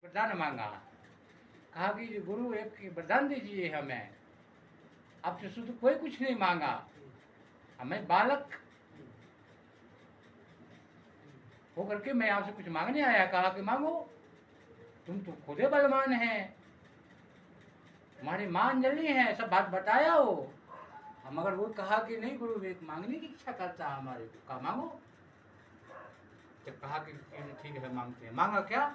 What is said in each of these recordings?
वरदान मांगा। कहा कि गुरु एक वरदान दीजिए हमें, आपसे शुद्ध कोई कुछ नहीं मांगा, हमें बालक होकर के मैं आपसे कुछ मांगने आया। कहा कि मांगो, तुम तो खुदे बलवान हैं, तुम्हारी मां अंजलि है, सब बात बताया हो। मगर वो कहा कि नहीं गुरु, एक मांगने की इच्छा करता है हमारे को। कहा मांगो। जब कहा कि ठीक है मांगते हैं। मांगा क्या?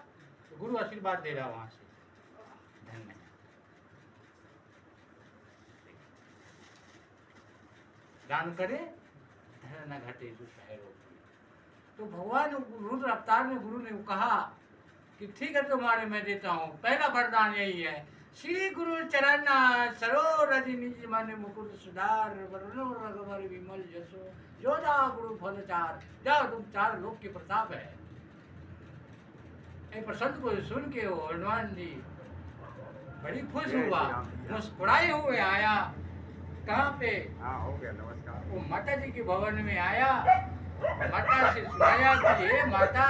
तो गुरु आशीर्वाद दे रहा वहां से, धन्य दान करे धन न घटे जो शहरों की। तो भगवान रुद्र अवतार में गुरु ने कहा कि ठीक है तुम्हारे मैं देता हूँ। पहला वरदान यही है, श्री गुरु चरण सरोरज निज मन मुकुर सुधार, वरुणो रघुवर विमल जसो जो जा गुरु फल चार। जाओ, तुम चार लोक के प्रताप है। एक प्रसंग को सुन के वो हनुमान जी बड़ी खुश हुआ, मुस्कुराए हुए आया। कहाँ पे? हो गया, नमस्कार। वो माता जी के भवन में आया। माता से सुनाया कि हे माता,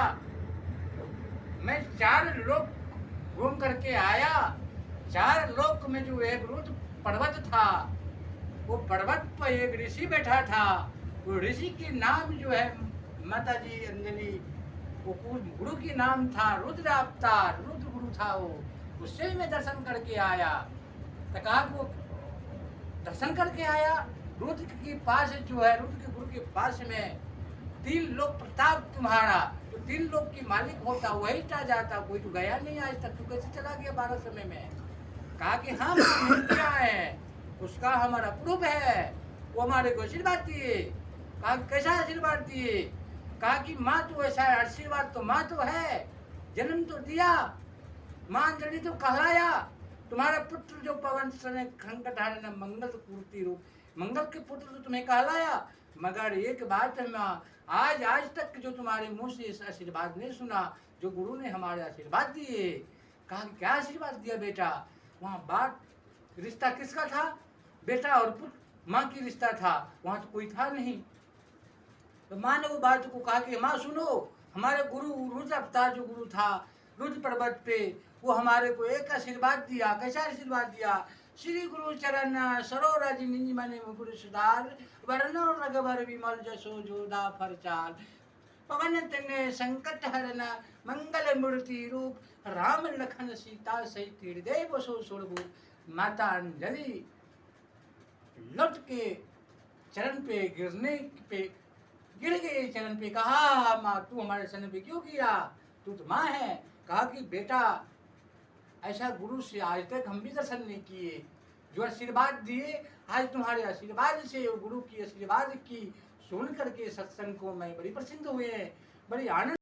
मैं 4 लोक घूम करके आया। 4 लोक में जो एक रुद्र पर्वत था, वो पर्वत पर एक ऋषि बैठा था। वो ऋषि के नाम जो है माता जी अंजलि, वो गुरु की नाम था रुद्र अवतार, रुद्र गुरु था वो। उससे मैं दर्शन करके आया। तो कहा वो दर्शन करके आया रुद्र के पास जो है, रुद्र के गुरु के पास में 3 लोक प्रताप तुम्हारा। तो 3 लोक की मालिक होता वही चा जाता, कोई तो गया नहीं आज तक। तू कैसे चला गया 12 समय में? कहा कि हम क्या है, उसका हमारा प्रूफ है, वो हमारे को आशीर्वाद दिए। कहा कैसा आशीर्वाद दिए? कहा कि माँ तो ऐसा आशीर्वाद तो माँ तो है, जन्म तो दिया, माँ अंजलि तो कहलाया। तुम्हारा पुत्र जो पवन सने खंकट हरण मंगल पूर्ति रूप, मंगल के पुत्र तो तुम्हें कहलाया। मगर एक बात है माँ, आज तक जो तुम्हारे मुंह से इस आशीर्वाद नहीं सुना जो गुरु ने हमारे आशीर्वाद दिए। कहा क्या आशीर्वाद दिया बेटा? वहाँ बात रिश्ता किसका था? बेटा और पुत्र, माँ की रिश्ता था, वहाँ तो कोई था नहीं। तो माँ ने वो बात को कहा कि माँ सुनो, हमारे गुरु रुद्र अवतार जो गुरु था रुद्र पर्वत पे, वो हमारे को एक आशीर्वाद दिया। कैसा आशीर्वाद दिया? श्री गुरु चरण सरोरज निज मन मुकुर सुधार, वरनो रघुवर विमल जसो जोदा फरचाल, पवन तनय संकट हरन मंगल मूर्ति रूप, राम लखन सीता सहित हृदय बसो सुरभूप। माता अंजलि लौट के चरण पे गिर गए चरण पे। कहा माँ तू हमारे चरण पे क्यों गिरा? तू तो माँ है। कहा कि बेटा ऐसा गुरु से आज तक हम भी दर्शन नहीं किए, जो आशीर्वाद दिए आज तुम्हारे आशीर्वाद से, गुरु की आशीर्वाद की सुन करके सत्संग को मैं बड़ी प्रसन्न हुए, बड़ी आनंद